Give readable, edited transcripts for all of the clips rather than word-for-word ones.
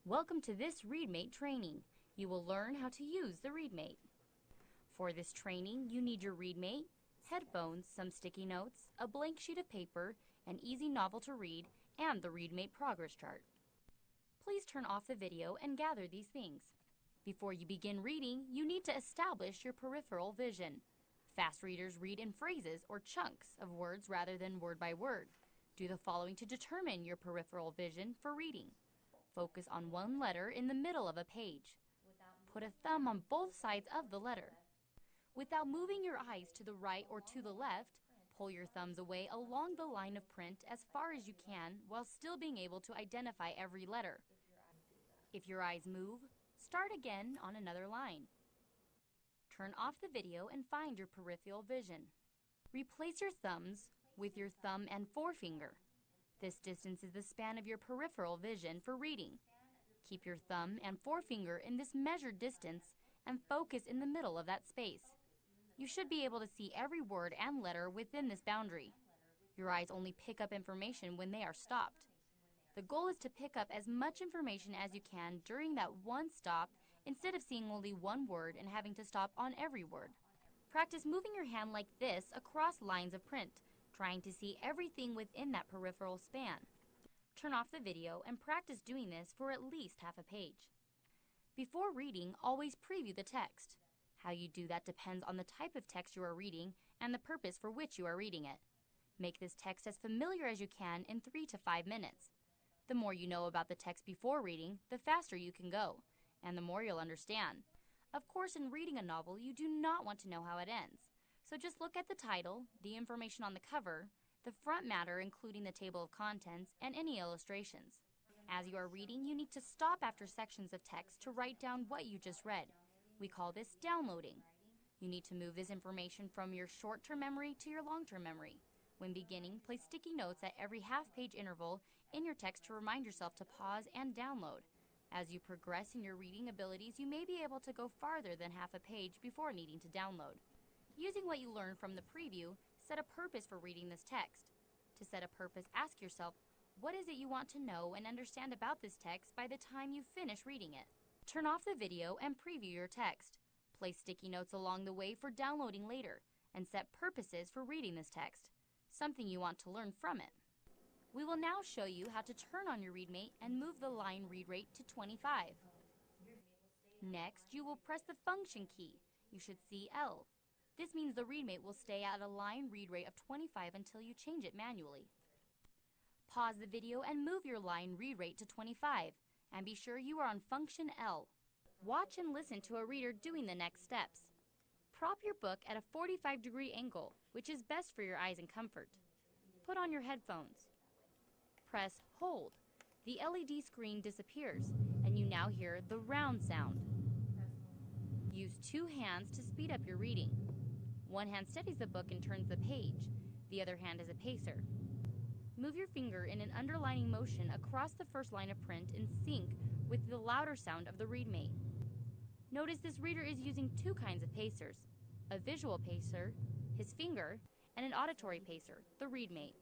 Welcome to this ReadMate training. You will learn how to use the ReadMate. For this training, you need your ReadMate, headphones, some sticky notes, a blank sheet of paper, an easy novel to read, and the ReadMate progress chart. Please turn off the video and gather these things. Before you begin reading, you need to establish your peripheral vision. Fast readers read in phrases or chunks of words rather than word by word. Do the following to determine your peripheral vision for reading. Focus on one letter in the middle of a page. Put a thumb on both sides of the letter. Without moving your eyes to the right or to the left, pull your thumbs away along the line of print as far as you can while still being able to identify every letter. If your eyes move, start again on another line. Turn off the video and find your peripheral vision. Replace your thumbs with your thumb and forefinger. This distance is the span of your peripheral vision for reading. Keep your thumb and forefinger in this measured distance and focus in the middle of that space. You should be able to see every word and letter within this boundary. Your eyes only pick up information when they are stopped. The goal is to pick up as much information as you can during that one stop instead of seeing only one word and having to stop on every word. Practice moving your hand like this across lines of print, trying to see everything within that peripheral span. Turn off the video and practice doing this for at least half a page. Before reading, always preview the text. How you do that depends on the type of text you are reading and the purpose for which you are reading it. Make this text as familiar as you can in 3 to 5 minutes. The more you know about the text before reading, the faster you can go, and the more you'll understand. Of course, in reading a novel, you do not want to know how it ends. So just look at the title, the information on the cover, the front matter including the table of contents, and any illustrations. As you are reading, you need to stop after sections of text to write down what you just read. We call this downloading. You need to move this information from your short-term memory to your long-term memory. When beginning, place sticky notes at every half-page interval in your text to remind yourself to pause and download. As you progress in your reading abilities, you may be able to go farther than half a page before needing to download. Using what you learned from the preview, set a purpose for reading this text. To set a purpose, ask yourself, what is it you want to know and understand about this text by the time you finish reading it? Turn off the video and preview your text. Place sticky notes along the way for downloading later, and set purposes for reading this text, something you want to learn from it. We will now show you how to turn on your ReadMate and move the line read rate to 25. Next, you will press the function key. You should see L. This means the ReadMate will stay at a line read rate of 25 until you change it manually. Pause the video and move your line read rate to 25, and be sure you are on function L. Watch and listen to a reader doing the next steps. Prop your book at a 45-degree angle, which is best for your eyes and comfort. Put on your headphones. Press hold. The LED screen disappears, and you now hear the round sound. Use 2 hands to speed up your reading. One hand steadies the book and turns the page. The other hand is a pacer. Move your finger in an underlining motion across the first line of print in sync with the louder sound of the ReadMate. Notice this reader is using 2 kinds of pacers, a visual pacer, his finger, and an auditory pacer, the ReadMate.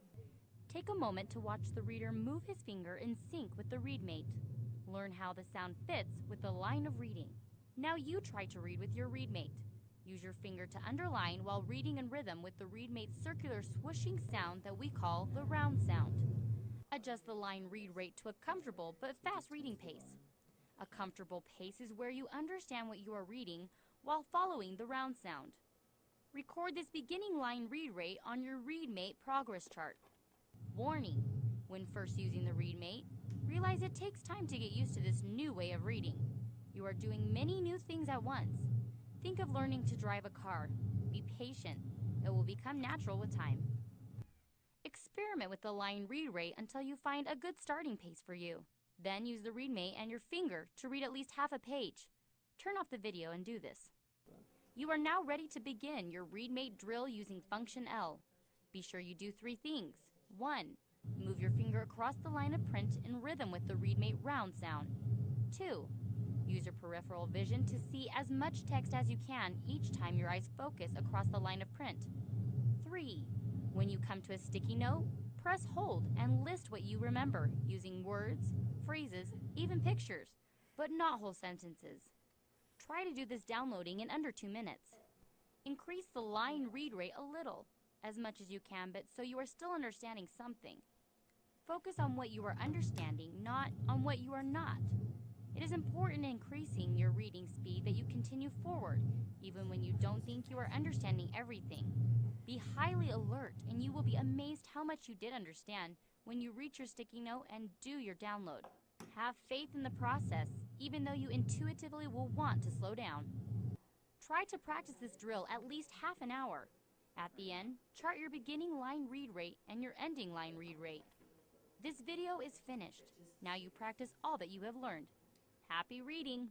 Take a moment to watch the reader move his finger in sync with the ReadMate. Learn how the sound fits with the line of reading. Now you try to read with your ReadMate. Use your finger to underline while reading in rhythm with the ReadMate's circular swooshing sound that we call the round sound. Adjust the line read rate to a comfortable but fast reading pace. A comfortable pace is where you understand what you are reading while following the round sound. Record this beginning line read rate on your ReadMate progress chart. Warning: when first using the ReadMate, realize it takes time to get used to this new way of reading. You are doing many new things at once. Think of learning to drive a car. Be patient. It will become natural with time. Experiment with the line read rate until you find a good starting pace for you. Then use the ReadMate and your finger to read at least half a page. Turn off the video and do this. You are now ready to begin your ReadMate drill using function L. Be sure you do 3 things. 1. Move your finger across the line of print in rhythm with the ReadMate round sound. 2. Use your peripheral vision to see as much text as you can each time your eyes focus across the line of print. 3. When you come to a sticky note, press hold and list what you remember using words, phrases, even pictures, but not whole sentences. Try to do this downloading in under 2 minutes. Increase the line read rate a little, as much as you can, but so you are still understanding something. Focus on what you are understanding, not on what you are not. It is important in increasing your reading speed that you continue forward, even when you don't think you are understanding everything. Be highly alert, and you will be amazed how much you did understand when you reach your sticky note and do your download. Have faith in the process, even though you intuitively will want to slow down. Try to practice this drill at least half an hour. At the end, chart your beginning line read rate and your ending line read rate. This video is finished. Now you practice all that you have learned. Happy reading!